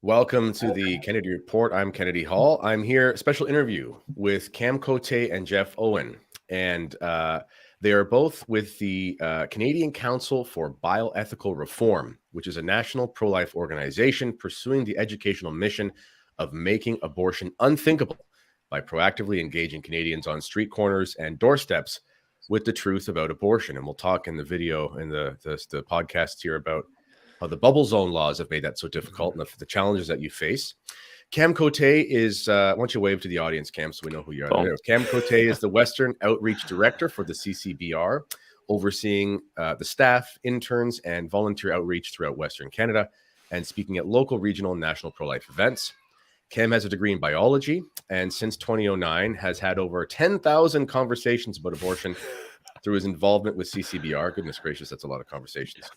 Welcome to the Kennedy Report. I'm Kennedy Hall. I'm here, special interview with Cam Cote and Jeff Owen. And they are both with the Canadian Council for Bioethical Reform, which is a national pro-life organization pursuing the educational mission of making abortion unthinkable by proactively engaging Canadians on street corners and doorsteps with the truth about abortion. And we'll talk in the video and the podcast here about how the bubble zone laws have made that so difficult and the challenges that you face. Cam Cote is, why don't you wave to the audience, Cam, so we know who you are. Oh. Cam Cote is the Western Outreach Director for the CCBR, overseeing the staff, interns, and volunteer outreach throughout Western Canada, and speaking at local, regional, and national pro-life events. Cam has a degree in biology, and since 2009 has had over 10,000 conversations about abortion through his involvement with CCBR. Goodness gracious, that's a lot of conversations.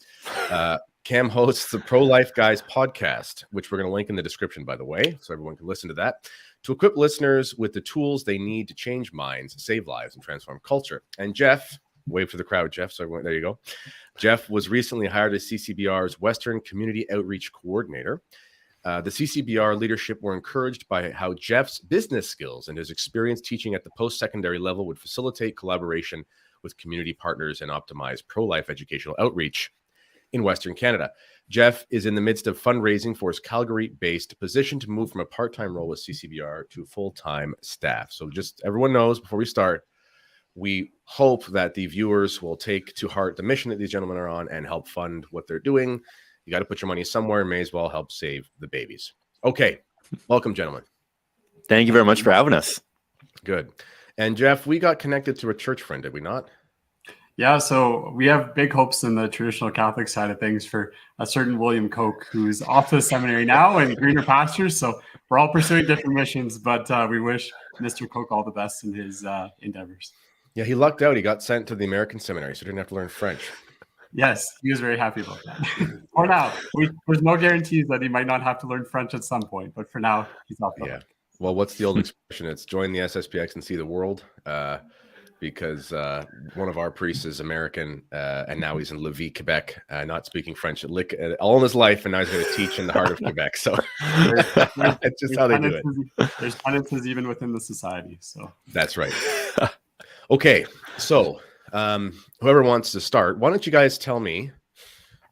Cam hosts the Pro-Life Guys podcast, which we're going to link in the description, by the way, so everyone can listen to that, to equip listeners with the tools they need to change minds, save lives, and transform culture. And Jeff, wave to the crowd, Jeff. So there you go. Jeff was recently hired as CCBR's Western Community Outreach Coordinator. The CCBR leadership were encouraged by how Jeff's business skills and his experience teaching at the post-secondary level would facilitate collaboration with community partners and optimize pro-life educational outreach in Western Canada. Jeff is in the midst of fundraising for his Calgary-based position to move from a part-time role with CCBR to full-time staff. So just everyone knows, before we start, we hope that the viewers will take to heart the mission that these gentlemen are on and help fund what they're doing. You got to put your money somewhere. May as well help save the babies. Okay. Welcome, gentlemen. Thank you very much for having us. Good. And Jeff, we got connected to a church friend, did we not? Yeah, so we have big hopes in the traditional Catholic side of things for a certain William Koch, who's off to the seminary now and greener pastures. So we're all pursuing different missions, but we wish Mr. Koch all the best in his endeavors. Yeah, he lucked out. He got sent to the American seminary, so he didn't have to learn French. Yes, he was very happy about that. For now, there's no guarantees that he might not have to learn French at some point, but for now, he's off. Yeah. Well, what's the old expression? It's join the SSPX and see the world. Because one of our priests is American, and now he's in Lévis, Quebec, not speaking French all in his life, and now he's going to teach in the heart of Quebec. So that's just how they do it. There's penances even within the society. So that's right. Okay, so whoever wants to start, why don't you guys tell me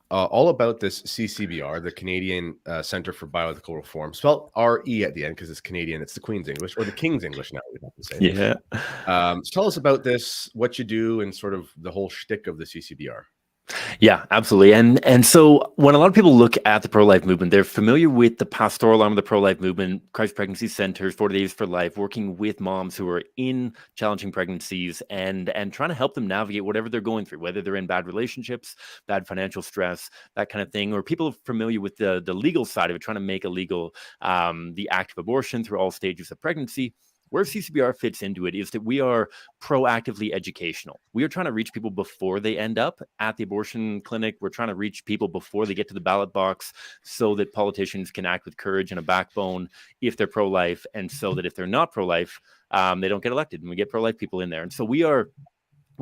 all about this CCBR, the Canadian Center for Bioethical Reform, spelled R-E at the end because it's Canadian. It's the Queen's English or the King's English now, we have to say. Yeah. So tell us about this, what you do, and sort of the whole shtick of the CCBR. Yeah, absolutely. And so when a lot of people look at the pro-life movement, they're familiar with the pastoral arm of the pro-life movement, Christ Pregnancy Centers, 40 Days for Life, working with moms who are in challenging pregnancies and trying to help them navigate whatever they're going through, whether they're in bad relationships, bad financial stress, that kind of thing, or people familiar with the legal side of it, trying to make illegal the act of abortion through all stages of pregnancy. Where CCBR fits into it is that we are proactively educational. We are trying to reach people before they end up at the abortion clinic. We're trying to reach people before they get to the ballot box so that politicians can act with courage and a backbone if they're pro-life, and so that if they're not pro-life, they don't get elected, and we get pro-life people in there. And so we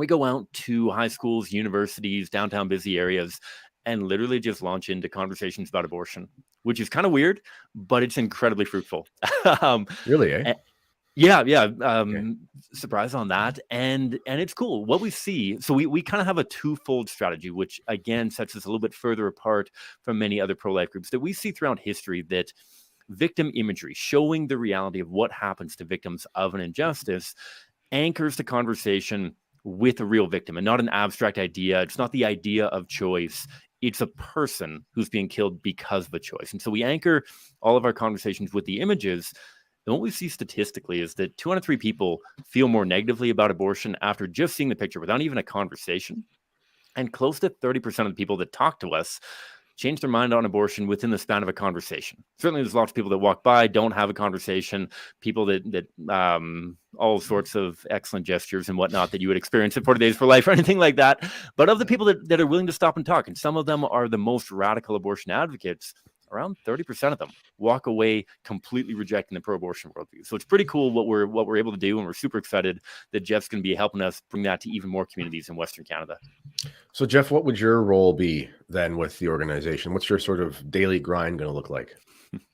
go out to high schools, universities, downtown busy areas, and literally just launch into conversations about abortion, which is kind of weird, but it's incredibly fruitful. Really, eh? Yeah. Okay. Surprise on that. And it's cool. What we see, so we kind of have a twofold strategy, which again sets us a little bit further apart from many other pro-life groups that we see throughout history, that victim imagery, showing the reality of what happens to victims of an injustice, anchors the conversation with a real victim and not an abstract idea. It's not the idea of choice. It's a person who's being killed because of a choice. And so we anchor all of our conversations with the images. And what we see statistically is that 2 out of 3 people feel more negatively about abortion after just seeing the picture without even a conversation. And close to 30% of the people that talk to us change their mind on abortion within the span of a conversation. Certainly there's lots of people that walk by, don't have a conversation, people that all sorts of excellent gestures and whatnot that you would experience at 40 Days for Life or anything like that. But of the people that are willing to stop and talk, and some of them are the most radical abortion advocates, around 30% of them walk away completely rejecting the pro-abortion worldview. So it's pretty cool what we're able to do, and we're super excited that Jeff's going to be helping us bring that to even more communities in Western Canada. So Jeff, what would your role be then with the organization? What's your sort of daily grind going to look like?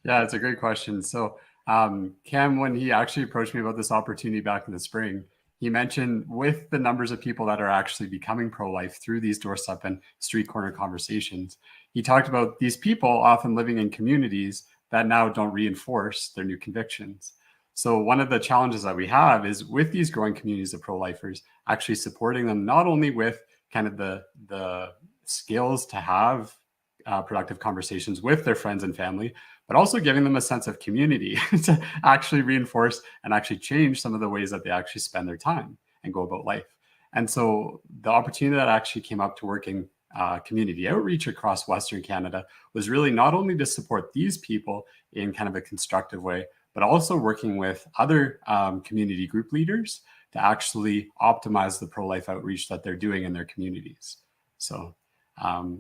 Yeah, it's a great question. So Cam, when he actually approached me about this opportunity back in the spring, he mentioned with the numbers of people that are actually becoming pro-life through these doorstep and street corner conversations, he talked about these people often living in communities that now don't reinforce their new convictions. So one of the challenges that we have is with these growing communities of pro-lifers, actually supporting them not only with kind of the skills to have productive conversations with their friends and family, but also giving them a sense of community to actually reinforce and actually change some of the ways that they actually spend their time and go about life. And so the opportunity that actually came up to working community outreach across Western Canada was really not only to support these people in kind of a constructive way, but also working with other community group leaders to actually optimize the pro-life outreach that they're doing in their communities. So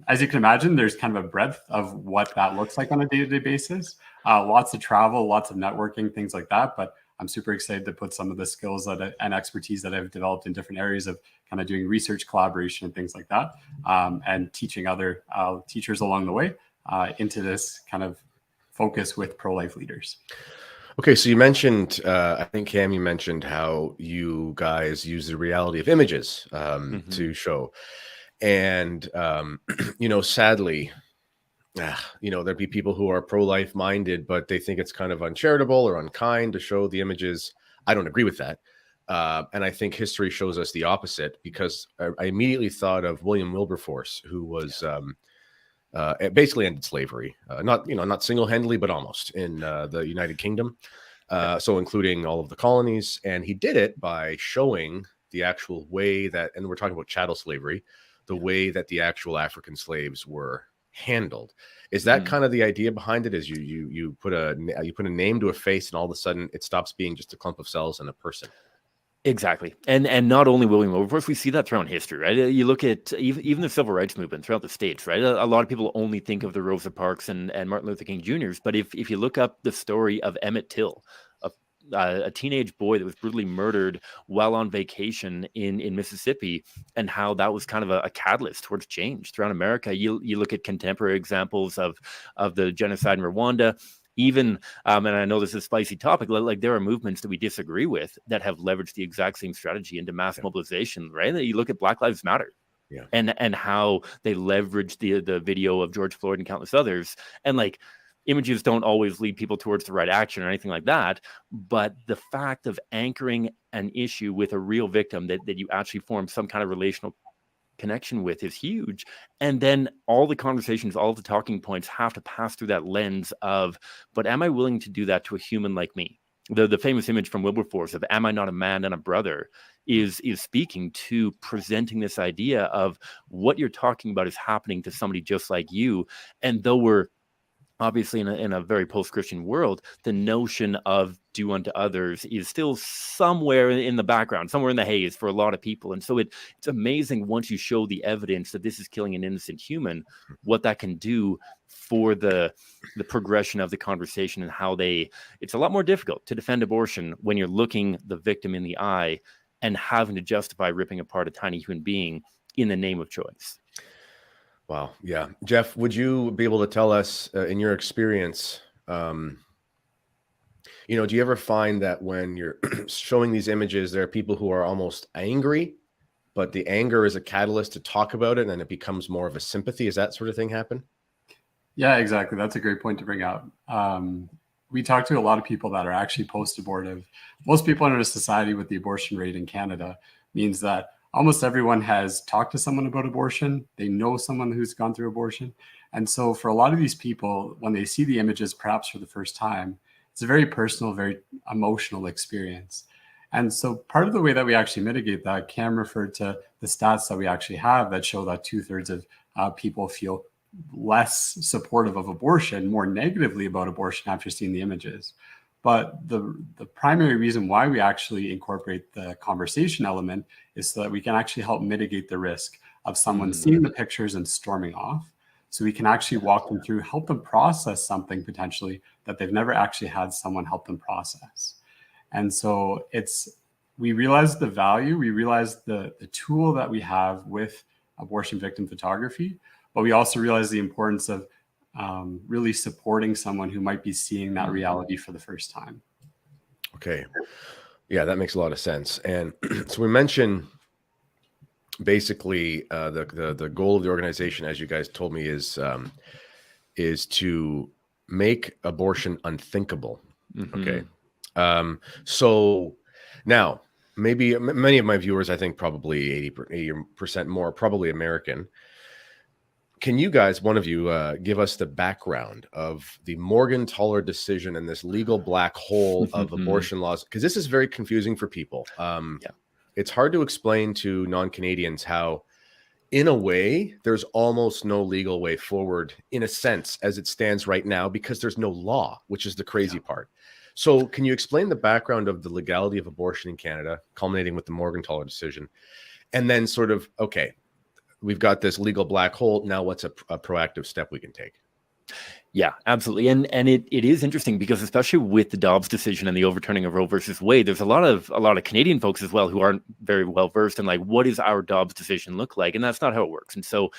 as you can imagine, there's kind of a breadth of what that looks like on a day-to-day basis. Lots of travel, lots of networking, things like that. But I'm super excited to put some of the skills and expertise that I've developed in different areas of kind of doing research collaboration and things like that, and teaching other teachers along the way into this kind of focus with pro-life leaders. Okay, so you mentioned, I think Cam, you mentioned how you guys use the reality of images to show. And, sadly, there'd be people who are pro-life minded, but they think it's kind of uncharitable or unkind to show the images. I don't agree with that. And I think history shows us the opposite, because I immediately thought of William Wilberforce, who was basically ended slavery, not single-handedly, but almost in the United Kingdom. So including all of the colonies. And he did it by showing the actual way that, and we're talking about chattel slavery, the way that the actual African slaves were handled. Is that kind of the idea behind it? Is you put a name to a face, and all of a sudden it stops being just a clump of cells and a person? Exactly. And not only William Wilberforce, we see that throughout history, right? You look at even the civil rights movement throughout the States, right? A lot of people only think of the Rosa Parks and Martin Luther King Jr.'s, but if you look up the story of Emmett Till, a teenage boy that was brutally murdered while on vacation in Mississippi, and how that was kind of a catalyst towards change throughout America. You look at contemporary examples of the genocide in Rwanda. Even, and I know this is a spicy topic, like there are movements that we disagree with that have leveraged the exact same strategy into mass mobilization, right? You look at Black Lives Matter. Yeah. And how they leveraged the video of George Floyd and countless others. And like, images don't always lead people towards the right action or anything like that. But the fact of anchoring an issue with a real victim that you actually form some kind of relational connection with is huge. And then all the conversations, all the talking points have to pass through that lens of, but am I willing to do that to a human like me? The famous image from Wilberforce of "Am I not a man and a brother?" is speaking to presenting this idea of what you're talking about is happening to somebody just like you. And though we're obviously in a very post-Christian world, the notion of do unto others is still somewhere in the background, somewhere in the haze for a lot of people. And so it's amazing once you show the evidence that this is killing an innocent human, what that can do for the progression of the conversation, and how it's a lot more difficult to defend abortion when you're looking the victim in the eye and having to justify ripping apart a tiny human being in the name of choice. Wow. Yeah. Jeff, would you be able to tell us, in your experience, do you ever find that when you're showing these images, there are people who are almost angry, but the anger is a catalyst to talk about it, and then it becomes more of a sympathy? Is that sort of thing happen? Yeah, exactly. That's a great point to bring up. We talk to a lot of people that are actually post-abortive. Most people in our society, with the abortion rate in Canada, means that almost everyone has talked to someone about abortion. They know someone who's gone through abortion. And so for a lot of these people, when they see the images, perhaps for the first time, it's a very personal, very emotional experience. And so part of the way that we actually mitigate that, Cam referred to the stats that we actually have that show that 2/3 of people feel less supportive of abortion, more negatively about abortion after seeing the images. But the primary reason why we actually incorporate the conversation element is so that we can actually help mitigate the risk of someone seeing the pictures and storming off. So we can actually walk them through, help them process something potentially that they've never actually had someone help them process. And so we realize the value, we realize the tool that we have with abortion victim photography, but we also realize the importance of really supporting someone who might be seeing that reality for the first time. Okay. Yeah, that makes a lot of sense. And so we mentioned basically the goal of the organization, as you guys told me, is to make abortion unthinkable. Okay. So now maybe many of my viewers, I think probably 80% more, probably American. Can you guys, one of you, give us the background of the Morgentaler decision and this legal black hole of abortion laws? Because this is very confusing for people. It's hard to explain to non-Canadians how, in a way, there's almost no legal way forward, in a sense, as it stands right now, because there's no law, which is the crazy part. So can you explain the background of the legality of abortion in Canada, culminating with the Morgentaler decision, and then sort of, okay, we've got this legal black hole. Now what's a proactive step we can take? Yeah, absolutely. And it is interesting because especially with the Dobbs decision and the overturning of Roe versus Wade, there's a lot of Canadian folks as well who aren't very well versed in like, what does our Dobbs decision look like? And that's not how it works. And so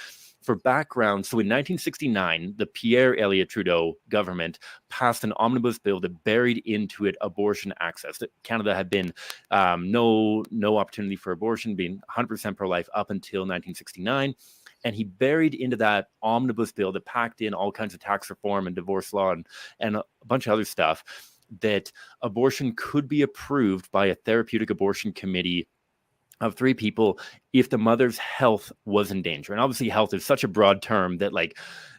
for background, so in 1969, the Pierre Elliott Trudeau government passed an omnibus bill that buried into it abortion access. That Canada had been no opportunity for abortion, being 100% pro-life up until 1969. And he buried into that omnibus bill that packed in all kinds of tax reform and divorce law and a bunch of other stuff, that abortion could be approved by a therapeutic abortion committee of 3 people if the mother's health was in danger. And obviously health is such a broad term that like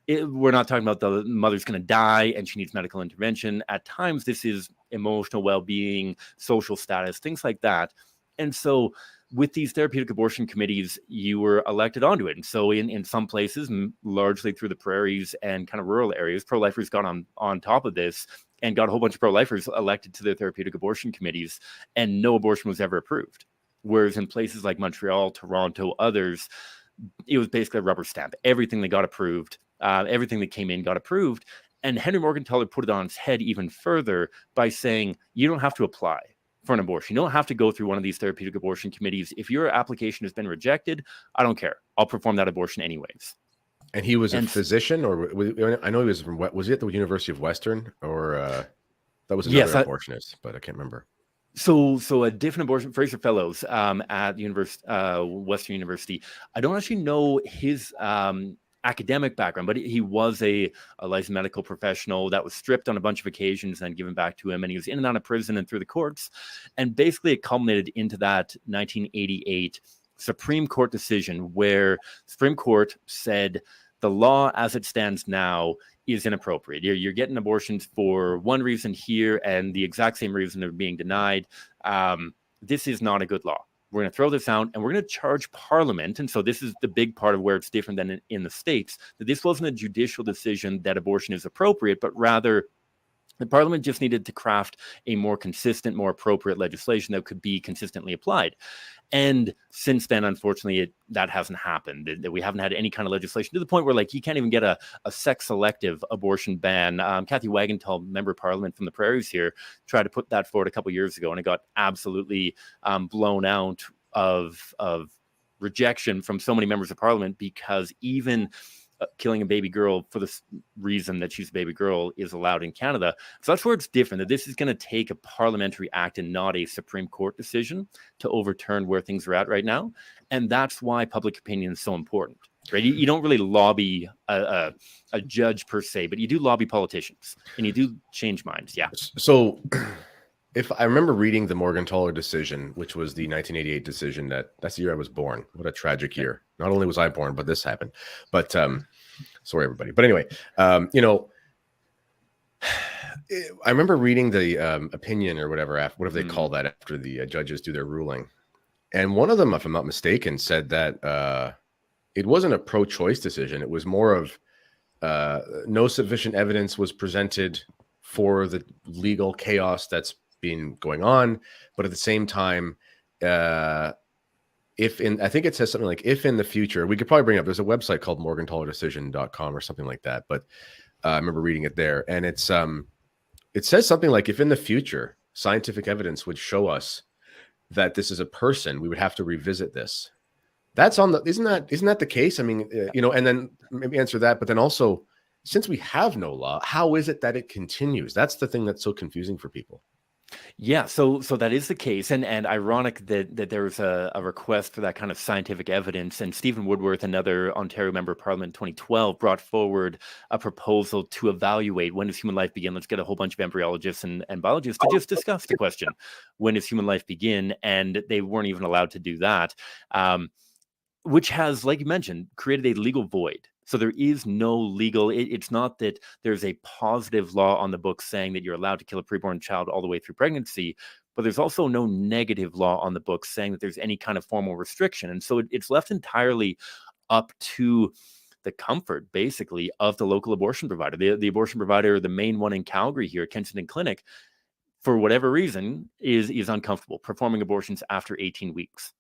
we're not talking about the mother's going to die and she needs medical intervention. At times this is emotional well-being, social status, things like that. And so with these therapeutic abortion committees, you were elected onto it. And so in some places, largely through the prairies and kind of rural areas, pro-lifers got on top of this and got a whole bunch of pro-lifers elected to their therapeutic abortion committees, and no abortion was ever approved. Whereas in places like Montreal, Toronto, others, it was basically a rubber stamp. Everything that got approved, everything that came in got approved. And Henry Morgentaler put it on its head even further by saying, you don't have to apply for an abortion. You don't have to go through one of these therapeutic abortion committees. If your application has been rejected, I don't care. I'll perform that abortion anyways. And he was a physician, or I know he was from, was he at the University of Western, or that was another abortionist, but I can't remember. So a different abortion, Fraser Fellows at Western University. I don't actually know his academic background, but he was a licensed medical professional that was stripped on a bunch of occasions and then given back to him. And he was in and out of prison and through the courts. And basically it culminated into that 1988 Supreme Court decision where Supreme Court said the law as it stands now is inappropriate. You're getting abortions for one reason here and the exact same reason they're being denied. This is not a good law. We're going to throw this out and we're going to charge Parliament. And so this is the big part of where it's different than in the States, that this wasn't a judicial decision that abortion is appropriate, but rather the Parliament just needed to craft a more consistent, more appropriate legislation that could be consistently applied. And since then, unfortunately, that hasn't happened. That we haven't had any kind of legislation to the point where, like, you can't even get a sex-selective abortion ban. Kathy Wagenthal, member of Parliament from the Prairies here, tried to put that forward a couple of years ago, and it got absolutely blown out of rejection from so many members of Parliament because even killing a baby girl for the reason that she's a baby girl is allowed in Canada. So that's where it's different, that this is going to take a parliamentary act and not a Supreme Court decision to overturn where things are at right now. And that's why public opinion is so important, right? You don't really lobby a judge per se, but you do lobby politicians and you do change minds. Yeah. So if I remember reading the Morgentaler decision, which was the 1988 decision, that's the year I was born. What a tragic year. Not only was I born, but this happened. But sorry, everybody. But anyway, I remember reading the opinion or whatever they call that after the judges do their ruling. And one of them, if I'm not mistaken, said that it wasn't a pro-choice decision. It was more of no sufficient evidence was presented for the legal chaos that's been going on. But at the same time, I think it says something like, if in the future, we could probably bring up, there's a website called morgentalerdecision.com or something like that. But I remember reading it there, and it says something like, if in the future scientific evidence would show us that this is a person, we would have to revisit this. That's isn't that the case? I mean, and then maybe answer that, but then also, since we have no law, how is it that it continues? That's the thing that's so confusing for people. Yeah, so that is the case, and ironic that there was a request for that kind of scientific evidence. And Stephen Woodworth, another Ontario member of Parliament in 2012, brought forward a proposal to evaluate when does human life begin. Let's get a whole bunch of embryologists and biologists to just discuss the question, when does human life begin? And they weren't even allowed to do that, which has, like you mentioned, created a legal void. So there is no legal, it's not that there's a positive law on the books saying that you're allowed to kill a preborn child all the way through pregnancy, but there's also no negative law on the books saying that there's any kind of formal restriction. And so it's left entirely up to the comfort, basically, of the local abortion provider. The abortion provider, the main one in Calgary here, Kensington Clinic, for whatever reason, is uncomfortable performing abortions after 18 weeks.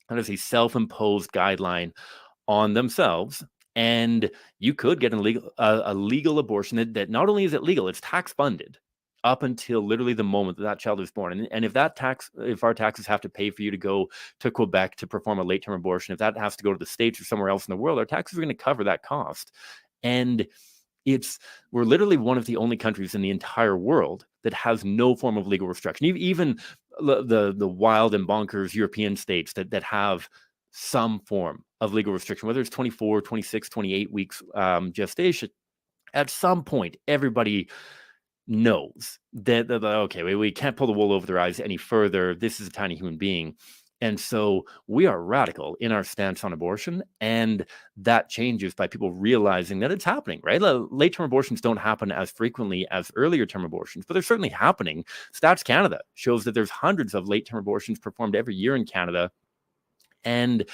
That is a self-imposed guideline on themselves. And you could get a legal abortion that not only is it legal, it's tax funded up until literally the moment that child is born. And if our taxes have to pay for you to go to Quebec to perform a late-term abortion, if that has to go to the States or somewhere else in the world, our taxes are going to cover that cost. And we're literally one of the only countries in the entire world that has no form of legal restriction. Even the wild and bonkers European states that have some form of legal restriction, whether it's 24, 26, 28 weeks gestation, at some point, everybody knows that, okay, we can't pull the wool over their eyes any further. This is a tiny human being. And so we are radical in our stance on abortion, and that changes by people realizing that it's happening, right? Late-term abortions don't happen as frequently as earlier-term abortions, but they're certainly happening. Stats Canada shows that there's hundreds of late-term abortions performed every year in Canada, and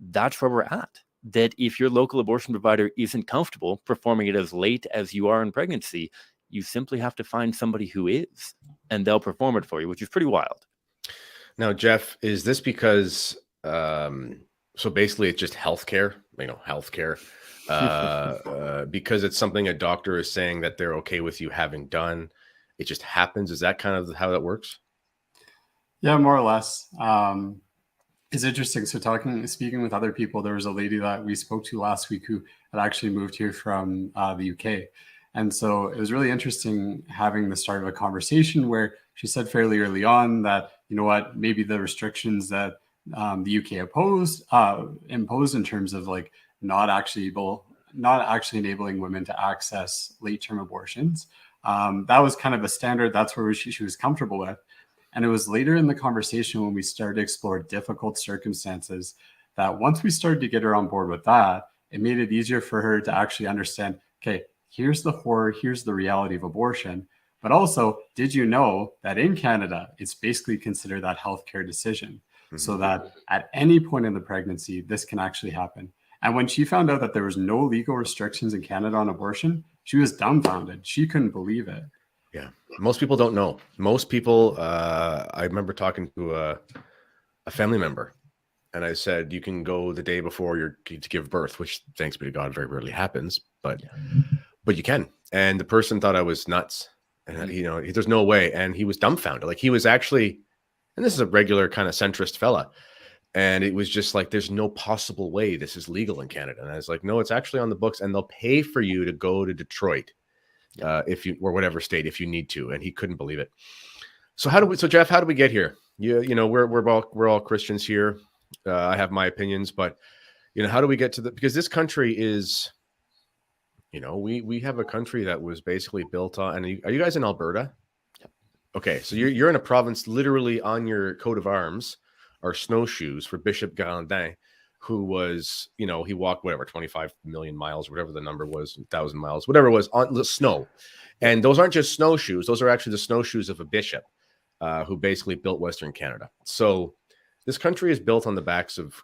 that's where we're at. That if your local abortion provider isn't comfortable performing it as late as you are in pregnancy, you simply have to find somebody who is, and they'll perform it for you, which is pretty wild. Now, Jeff, is this because, so basically it's just healthcare, because it's something a doctor is saying that they're okay with you having done, it just happens? Is that kind of how that works? Yeah, more or less. It's interesting. So speaking with other people, there was a lady that we spoke to last week who had actually moved here from the UK. And so it was really interesting having the start of a conversation where she said fairly early on that, you know what, maybe the restrictions that the UK imposed in terms of like not actually enabling women to access late-term abortions, that was kind of a standard. That's where she was comfortable with. And it was later in the conversation when we started to explore difficult circumstances that once we started to get her on board with that, it made it easier for her to actually understand, okay, here's the horror, here's the reality of abortion. But also, did you know that in Canada, it's basically considered that healthcare decision, so that at any point in the pregnancy, this can actually happen. And when she found out that there was no legal restrictions in Canada on abortion, she was dumbfounded. She couldn't believe it. Yeah. Most people don't know. Most people, I remember talking to a family member, and I said, you can go the day before you're to give birth, which thanks be to God, very rarely happens, but you can. And the person thought I was nuts, and there's no way. And he was dumbfounded. Like, he was actually, and this is a regular kind of centrist fella. And it was just like, there's no possible way this is legal in Canada. And I was like, no, it's actually on the books, and they'll pay for you to go to Detroit, if you, or whatever state, if you need to. And he couldn't believe it. So Jeff, how do we get here? We're all Christians here. I have my opinions, but how do we get to because this country is, we have a country that was basically built on, and are you guys in Alberta? Yep. Okay. So you're in a province, literally on your coat of arms are snowshoes for Bishop Galandin, who was, he walked 25 million miles, whatever the number was, 1,000 miles, whatever it was, on the snow. And those aren't just snowshoes. Those are actually the snowshoes of a bishop who basically built Western Canada. So this country is built on the backs of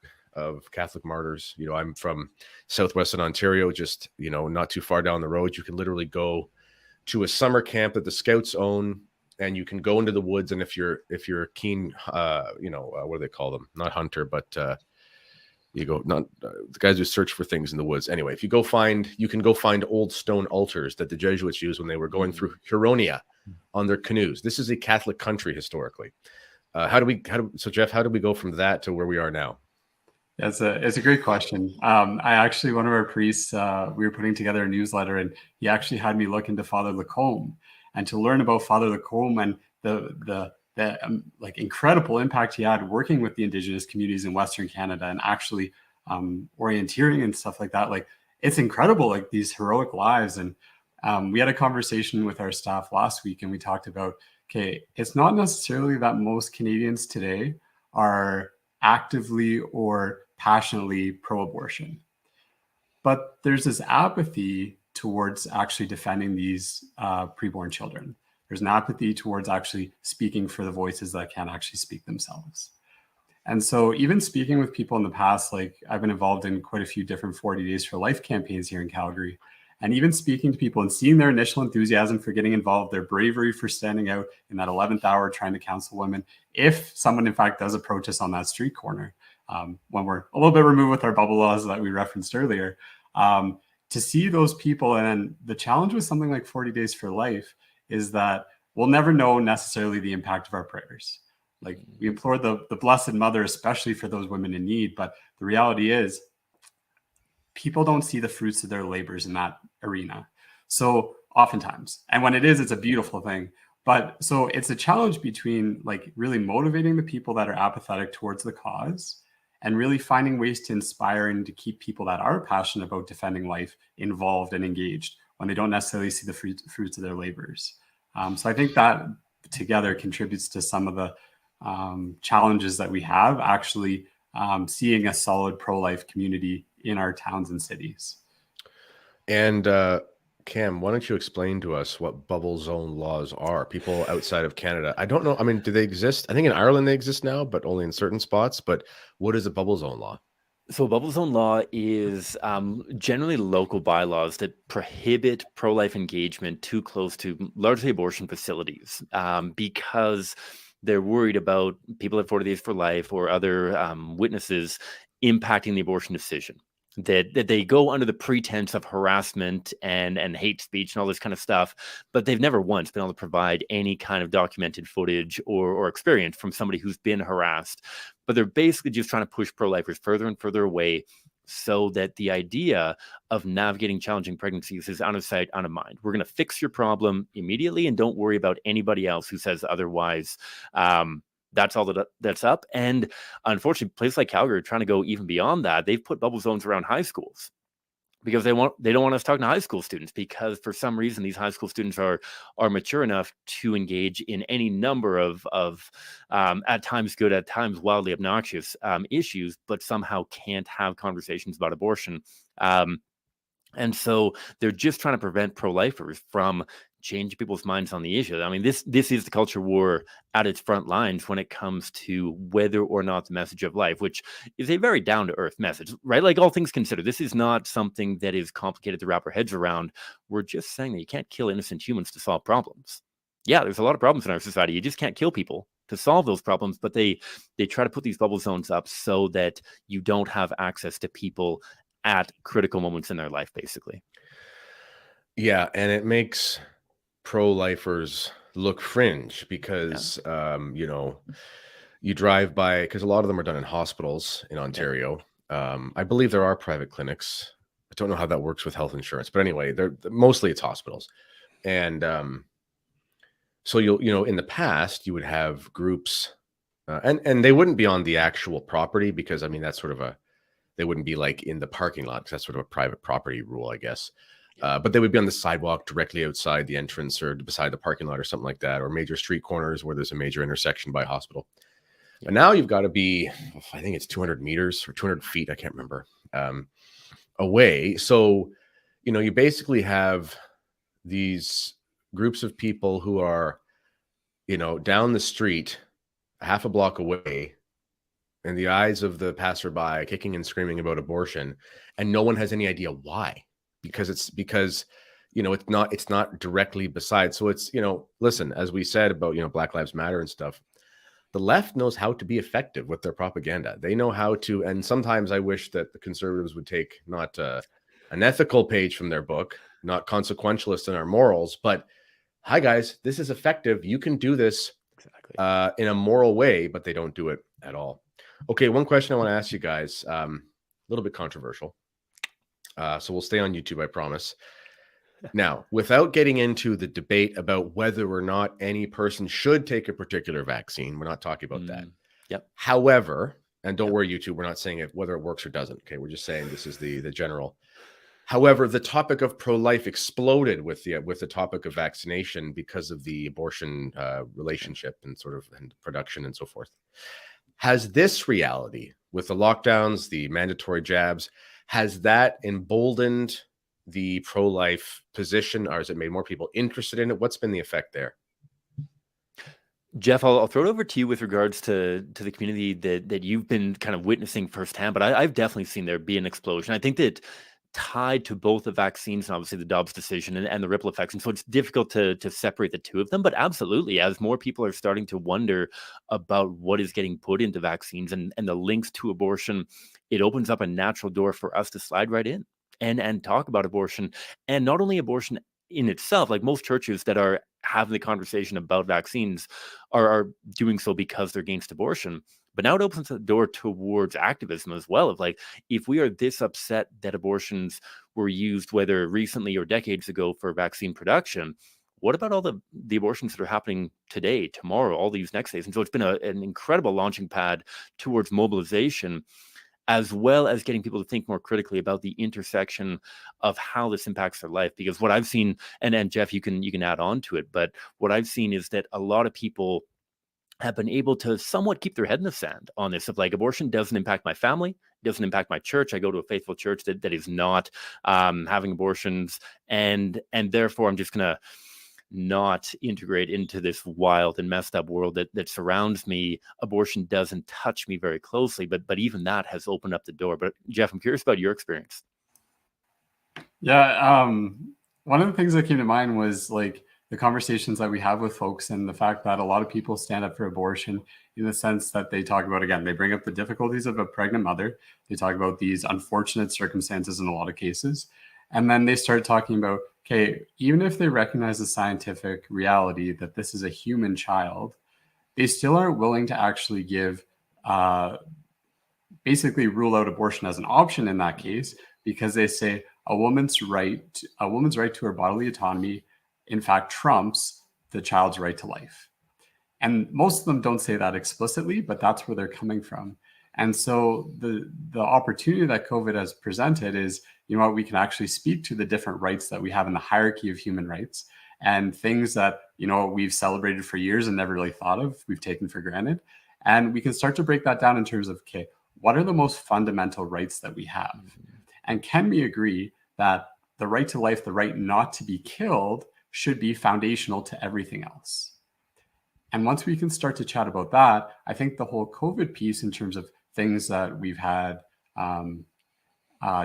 Catholic martyrs. I'm from southwestern Ontario, just, not too far down the road. You can literally go to a summer camp that the Scouts own, and you can go into the woods. And if you're a keen, what do they call them? Not hunter, but you go, the guys who search for things in the woods. Anyway, you can go find old stone altars that the Jesuits used when they were going through Huronia on their canoes. This is a Catholic country historically. So Jeff, how do we go from that to where we are now? It's a great question. I actually, one of our priests, we were putting together a newsletter, and he actually had me look into Father Lacombe and to learn about Father Lacombe and the like incredible impact he had working with the Indigenous communities in Western Canada and actually orienteering and stuff like that. Like, it's incredible, like these heroic lives. And we had a conversation with our staff last week, and we talked about, okay, it's not necessarily that most Canadians today are actively or passionately pro-abortion, but there's this apathy towards actually defending these preborn children. There's an apathy towards actually speaking for the voices that can't actually speak themselves. And so even speaking with people in the past, like I've been involved in quite a few different 40 Days for Life campaigns here in Calgary, and even speaking to people and seeing their initial enthusiasm for getting involved, their bravery for standing out in that 11th hour trying to counsel women, if someone in fact does approach us on that street corner, when we're a little bit removed with our bubble laws that we referenced earlier, to see those people. And then the challenge with something like 40 Days for Life is that we'll never know necessarily the impact of our prayers. Like, we implore the Blessed Mother, especially for those women in need. But the reality is, people don't see the fruits of their labors in that arena. So oftentimes, and when it is, it's a beautiful thing. But so it's a challenge between like really motivating the people that are apathetic towards the cause and really finding ways to inspire and to keep people that are passionate about defending life involved and engaged when they don't necessarily see the fruits of their labors. So I think that together contributes to some of the challenges that we have actually seeing a solid pro-life community in our towns and cities. And Cam, why don't you explain to us what bubble zone laws are? People outside of Canada, I don't know. I mean, do they exist? I think in Ireland they exist now, but only in certain spots. But what is a bubble zone law? So a bubble zone law is generally local bylaws that prohibit pro-life engagement too close to largely abortion facilities because they're worried about people at 40 Days for Life or other witnesses impacting the abortion decision. That they go under the pretense of harassment and hate speech and all this kind of stuff, but they've never once been able to provide any kind of documented footage or experience from somebody who's been harassed. But they're basically just trying to push pro-lifers further and further away so that the idea of navigating challenging pregnancies is out of sight, out of mind. We're going to fix your problem immediately and don't worry about anybody else who says otherwise. That's all that's up. And unfortunately, places like Calgary are trying to go even beyond that. They've put bubble zones around high schools because they don't want us talking to high school students, because for some reason these high school students are mature enough to engage in any number of at times good, at times wildly obnoxious issues, but somehow can't have conversations about abortion. And so they're just trying to prevent pro-lifers from changing people's minds on the issue. I mean, this is the culture war at its front lines when it comes to whether or not the message of life, which is a very down-to-earth message, right? Like, all things considered, this is not something that is complicated to wrap our heads around. We're just saying that you can't kill innocent humans to solve problems. Yeah, there's a lot of problems in our society. You just can't kill people to solve those problems, but they try to put these bubble zones up so that you don't have access to people at critical moments in their life, basically. Yeah, and it makes pro-lifers look fringe because, you drive by, because a lot of them are done in hospitals in Ontario. I believe there are private clinics. I don't know how that works with health insurance, but anyway, mostly it's hospitals. And so in the past, you would have groups, and they wouldn't be on the actual property because, I mean, that's sort of they wouldn't be like in the parking lot because that's sort of a private property rule, I guess. But they would be on the sidewalk directly outside the entrance or beside the parking lot or something like that, or major street corners where there's a major intersection by a hospital. And now you've got to be, I think it's 200 meters or 200 feet, I can't remember, away. So, you basically have these groups of people who are, down the street, half a block away, in the eyes of the passerby, kicking and screaming about abortion, and no one has any idea why. Because it's not directly beside. So it's, listen, as we said about, Black Lives Matter and stuff, the left knows how to be effective with their propaganda. They know how to, and sometimes I wish that the conservatives would take not an ethical page from their book, not consequentialist in our morals, but hi guys, this is effective. You can do this in a moral way, but they don't do it at all. Okay, one question I want to ask you guys, a little bit controversial. So we'll stay on YouTube, I promise. Now, without getting into the debate about whether or not any person should take a particular vaccine, we're not talking about that. Yep. However, and don't worry, YouTube, we're not saying whether it works or doesn't. Okay, we're just saying this is the general. However, the topic of pro-life exploded with the topic of vaccination because of the abortion relationship and and production and so forth. Has this reality with the lockdowns, the mandatory jabs, has that emboldened the pro-life position, or has it made more people interested in it? What's been the effect there? Jeff, I'll throw it over to you with regards to the community that you've been kind of witnessing firsthand, but I've definitely seen there be an explosion. I think that tied to both the vaccines and obviously the Dobbs decision and the ripple effects. And so it's difficult to separate the two of them, but absolutely, as more people are starting to wonder about what is getting put into vaccines and the links to abortion, it opens up a natural door for us to slide right in and talk about abortion. And not only abortion in itself, like most churches that are having the conversation about vaccines are doing so because they're against abortion. But now it opens the door towards activism as well. Of like, if we are this upset that abortions were used, whether recently or decades ago, for vaccine production, what about all the abortions that are happening today, tomorrow, all these next days? And so it's been an incredible launching pad towards mobilization, as well as getting people to think more critically about the intersection of how this impacts their life. Because what I've seen, and Jeff, you can add on to it, but what I've seen is that a lot of people have been able to somewhat keep their head in the sand on this, of like, abortion doesn't impact my family, doesn't impact my church. I go to a faithful church that is not having abortions, and therefore I'm just gonna not integrate into this wild and messed up world that surrounds me. Abortion doesn't touch me very closely, but even that has opened up the door. But Jeff, I'm curious about your experience. Yeah, one of the things that came to mind was like the conversations that we have with folks, and the fact that a lot of people stand up for abortion in the sense that they talk about, again, they bring up the difficulties of a pregnant mother. They talk about these unfortunate circumstances in a lot of cases. And then they start talking about, okay, even if they recognize the scientific reality that this is a human child, they still aren't willing to actually give, basically rule out abortion as an option in that case, because they say a woman's right to her bodily autonomy, in fact, trumps the child's right to life. And most of them don't say that explicitly, but that's where they're coming from. And so the opportunity that COVID has presented is, you know what, we can actually speak to the different rights that we have in the hierarchy of human rights, and things that, you know, we've celebrated for years and never really thought of, we've taken for granted. And we can start to break that down in terms of, okay, what are the most fundamental rights that we have? And can we agree that the right to life, the right not to be killed, should be foundational to everything else? And once we can start to chat about that, I think the whole COVID piece, in terms of things that we've had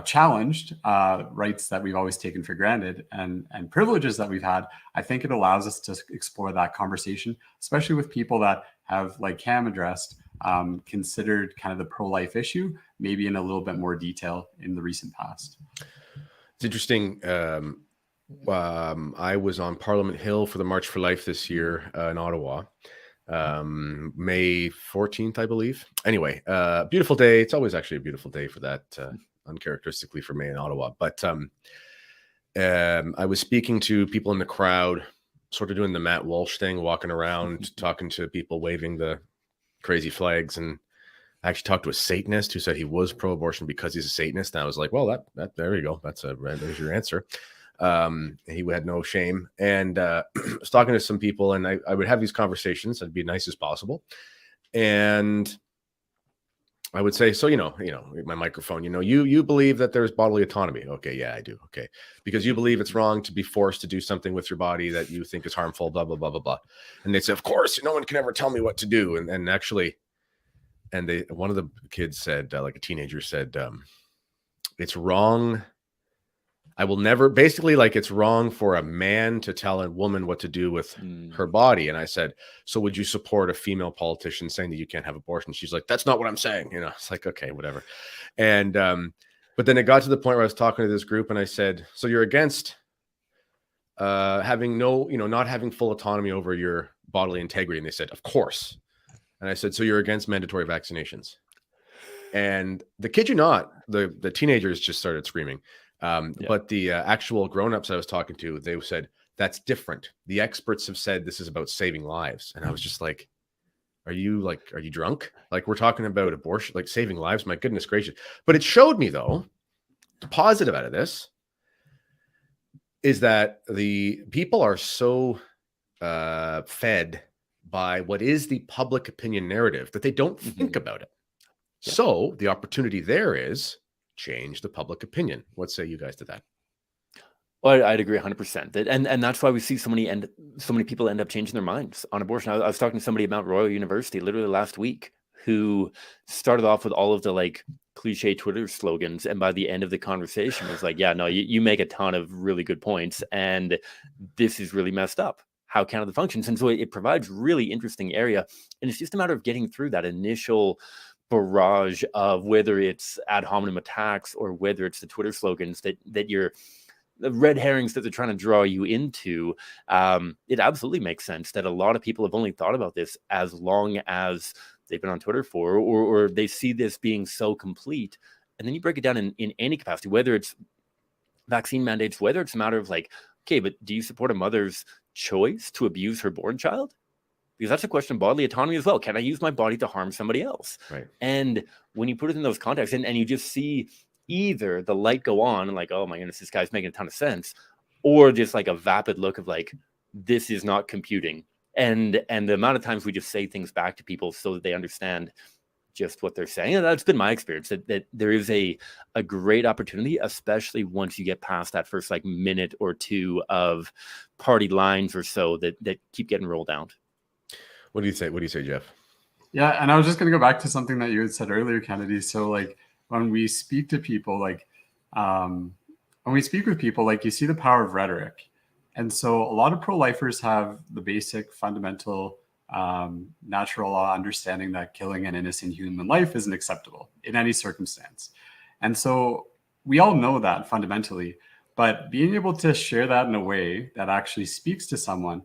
challenged, rights that we've always taken for granted, and privileges that we've had, I think it allows us to explore that conversation, especially with people that have, like Cam addressed, considered kind of the pro-life issue, maybe in a little bit more detail in the recent past. It's interesting. I was on Parliament Hill for the March for Life this year in Ottawa, May 14th, I believe. Anyway, beautiful day. It's always actually a beautiful day for that, uncharacteristically for May in Ottawa. But I was speaking to people in the crowd, sort of doing the Matt Walsh thing, walking around, talking to people, waving the crazy flags. And I actually talked to a Satanist who said he was pro-abortion because he's a Satanist. And I was like, well, that there you go. There's your answer. He had no shame. And I was talking to some people, and I would have these conversations. I'd be nice as possible. And I would say, so, my microphone, you believe that there's bodily autonomy. Okay. Yeah, I do. Okay. Because you believe it's wrong to be forced to do something with your body that you think is harmful, blah, blah, blah, blah, blah. And they say, of course, no one can ever tell me what to do. And actually, one of the kids said, like a teenager said, it's wrong. I will never, basically, like, it's wrong for a man to tell a woman what to do with her body. And I said, so would you support a female politician saying that you can't have abortion? She's like, that's not what I'm saying. It's like, okay, whatever. And, but then it got to the point where I was talking to this group, and I said, so you're against having not having full autonomy over your bodily integrity? And they said, of course. And I said, so you're against mandatory vaccinations? And the kid you not, the teenagers just started screaming. But the actual grown-ups I was talking to, they said, that's different. The experts have said this is about saving lives. And I was just like, are you drunk? Like, we're talking about abortion, like saving lives. My goodness gracious. But it showed me, though, the positive out of this is that the people are so fed by what is the public opinion narrative that they don't think about it. Yeah. So the opportunity there is change the public opinion. What say you guys to that? Well, I'd agree 100%. And that's why we see so many people end up changing their minds on abortion. I was talking to somebody at Mount Royal University literally last week who started off with all of the like cliche Twitter slogans, and by the end of the conversation was like, yeah, no, you make a ton of really good points, and this is really messed up how Canada functions. And so it provides really interesting area, and it's just a matter of getting through that initial barrage of whether it's ad hominem attacks or whether it's the Twitter slogans that you're the red herrings that they're trying to draw you into. It absolutely makes sense that a lot of people have only thought about this as long as they've been on Twitter for, or they see this being so complete. And then you break it down in any capacity, whether it's vaccine mandates, whether it's a matter of like, okay, but do you support a mother's choice to abuse her born child? Because that's a question of bodily autonomy as well. Can I use my body to harm somebody else? Right. And when you put it in those contexts, and you just see either the light go on and like, oh my goodness, this guy's making a ton of sense, or just like a vapid look of like, this is not computing. And the amount of times we just say things back to people so that they understand just what they're saying. And that's been my experience, that there is a great opportunity, especially once you get past that first like minute or two of party lines or so that keep getting rolled out. What do you say? What do you say, Jeff? Yeah, and I was just going to go back to something that you had said earlier, Kennedy. So like when we speak to people, like when we speak with people, like you see the power of rhetoric. And so a lot of pro-lifers have the basic fundamental natural law understanding that killing an innocent human life isn't acceptable in any circumstance. And so we all know that fundamentally, but being able to share that in a way that actually speaks to someone,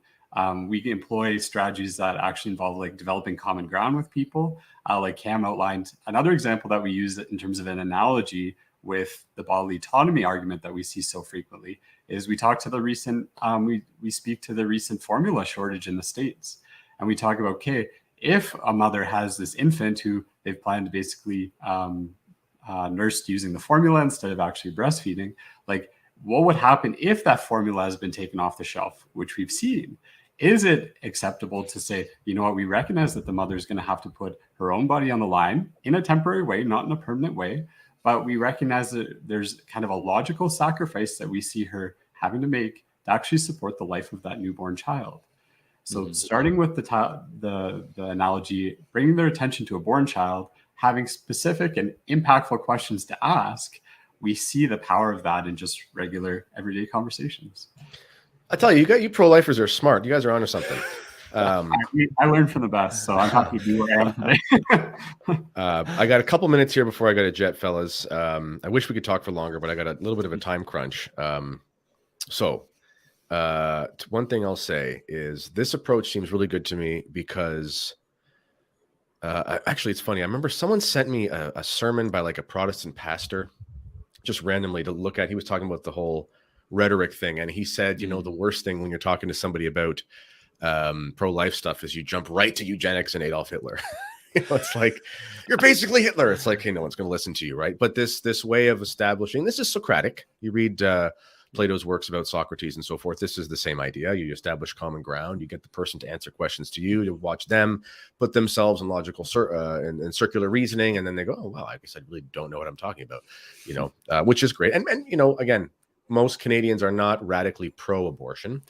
we employ strategies that actually involve like developing common ground with people. Like Cam outlined, another example that we use in terms of an analogy with the bodily autonomy argument that we see so frequently is we talk to the recent, we speak to the recent formula shortage in the States. And we talk about, okay, if a mother has this infant who they've planned to basically nurse using the formula instead of actually breastfeeding, like what would happen if that formula has been taken off the shelf, which we've seen? Is it acceptable to say, you know what, we recognize that the mother is going to have to put her own body on the line in a temporary way, not in a permanent way, but we recognize that there's kind of a logical sacrifice that we see her having to make to actually support the life of that newborn child. So starting with the analogy, bringing their attention to a born child, having specific and impactful questions to ask, we see the power of that in just regular everyday conversations. I tell you, you pro-lifers are smart. You guys are onto something. I learned from the best, so I'm happy to be where I am today. I got a couple minutes here before I got to jet, fellas. I wish we could talk for longer, but I got a little bit of a time crunch. One thing I'll say is this approach seems really good to me because actually it's funny. I remember someone sent me a sermon by like a Protestant pastor just randomly to look at. He was talking about the whole rhetoric thing. And he said, you know, the worst thing when you're talking to somebody about pro-life stuff is you jump right to eugenics and Adolf Hitler. It's like, you're basically Hitler. It's like, hey, no one's going to listen to you, right? But this way of establishing, this is Socratic. You read Plato's works about Socrates and so forth. This is the same idea. You establish common ground. You get the person to answer questions to you, to watch them put themselves in logical and circular reasoning. And then they go, oh, wow, I guess I really don't know what I'm talking about, you know, which is great. And, you know, again, most Canadians are not radically pro-abortion.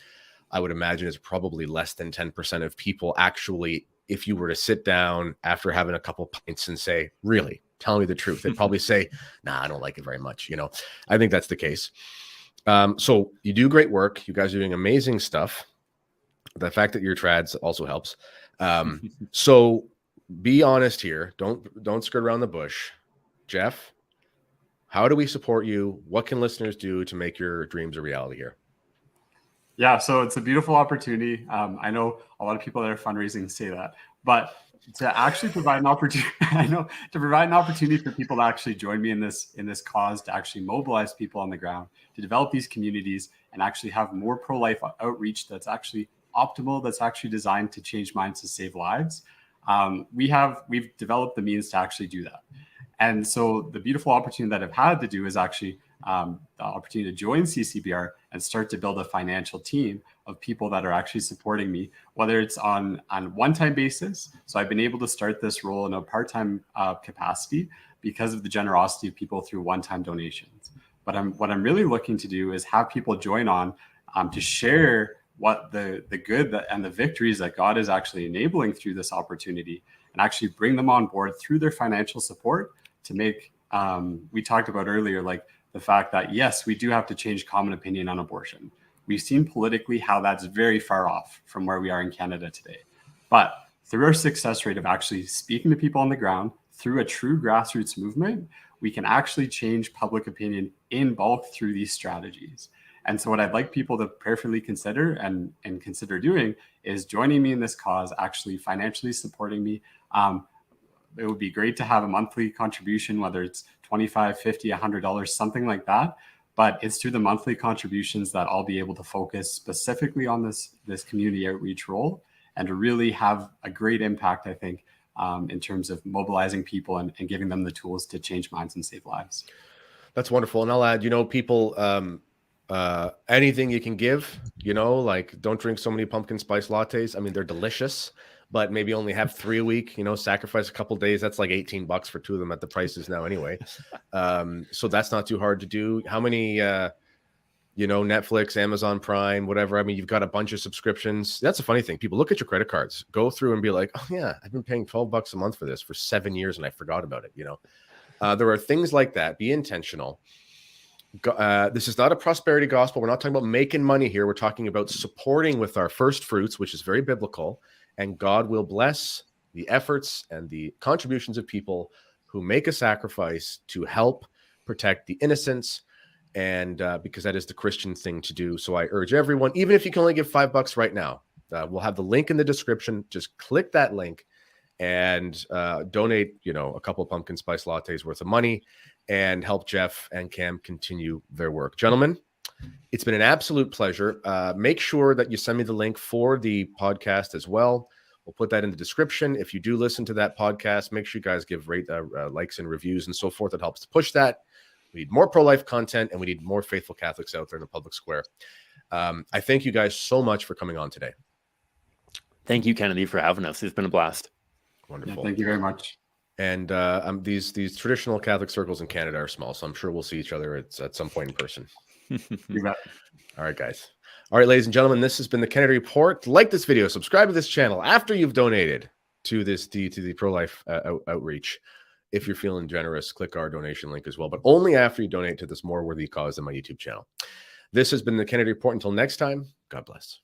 I would imagine it's probably less than 10% of people actually, if you were to sit down after having a couple pints and say, really, tell me the truth, they'd probably say, nah, I don't like it very much. You know, I think that's the case. So you do great work. You guys are doing amazing stuff. The fact that you're trads also helps. So be honest here. Don't skirt around the bush. Jeff, how do we support you? What can listeners do to make your dreams a reality here? Yeah, so it's a beautiful opportunity. I know a lot of people that are fundraising say that, but to actually provide an opportunity, I know, to provide an opportunity for people to actually join me in this cause, to actually mobilize people on the ground, to develop these communities, and actually have more pro-life outreach that's actually optimal, that's actually designed to change minds, to save lives. We've developed the means to actually do that. And so the beautiful opportunity that I've had to do is actually the opportunity to join CCBR and start to build a financial team of people that are actually supporting me, whether it's on one-time basis. So I've been able to start this role in a part-time capacity because of the generosity of people through one-time donations. But what I'm really looking to do is have people join on to share what the good and the victories that God is actually enabling through this opportunity, and actually bring them on board through their financial support to make, we talked about earlier, like the fact that, yes, we do have to change common opinion on abortion. We've seen politically how that's very far off from where we are in Canada today. But through our success rate of actually speaking to people on the ground, through a true grassroots movement, we can actually change public opinion in bulk through these strategies. And so what I'd like people to prayerfully consider and consider doing is joining me in this cause, actually financially supporting me. It would be great to have a monthly contribution, whether it's $25, $50, $100, something like that. But it's through the monthly contributions that I'll be able to focus specifically on this community outreach role, and to really have a great impact, I think, in terms of mobilizing people and giving them the tools to change minds and save lives. That's wonderful. And I'll add, people, anything you can give, like don't drink so many pumpkin spice lattes. I mean, they're delicious, but maybe only have 3 a week, sacrifice a couple of days. That's like $18 for 2 of them at the prices now anyway. So that's not too hard to do. How many, Netflix, Amazon Prime, whatever. I mean, you've got a bunch of subscriptions. That's a funny thing. People look at your credit cards, go through and be like, oh yeah, I've been paying $12 a month for this for 7 years and I forgot about it. There are things like that. Be intentional. This is not a prosperity gospel. We're not talking about making money here. We're talking about supporting with our first fruits, which is very biblical, and God will bless the efforts and the contributions of people who make a sacrifice to help protect the innocents, and because that is the Christian thing to do. So I urge everyone, even if you can only give $5 right now, we'll have the link in the description. Just click that link and donate, a couple of pumpkin spice lattes worth of money, and help Jeff and Cam continue their work. Gentlemen, it's been an absolute pleasure. Make sure that you send me the link for the podcast as well. We'll put that in the description. If you do listen to that podcast, make sure you guys give likes and reviews and so forth. It helps to push that. We need more pro-life content, and we need more faithful Catholics out there in the public square. I thank you guys so much for coming on today. Thank you, Kennedy, for having us. It's been a blast. Wonderful. Yeah, thank you very much. And these traditional Catholic circles in Canada are small, so I'm sure we'll see each other at some point in person. You bet. All right, guys. All right, ladies and gentlemen, this has been the Kennedy Report. Like this video, subscribe to this channel after you've donated to the pro-life outreach. If you're feeling generous, click our donation link as well, but only after you donate to this more worthy cause than my YouTube channel. This has been the Kennedy Report. Until next time, God bless.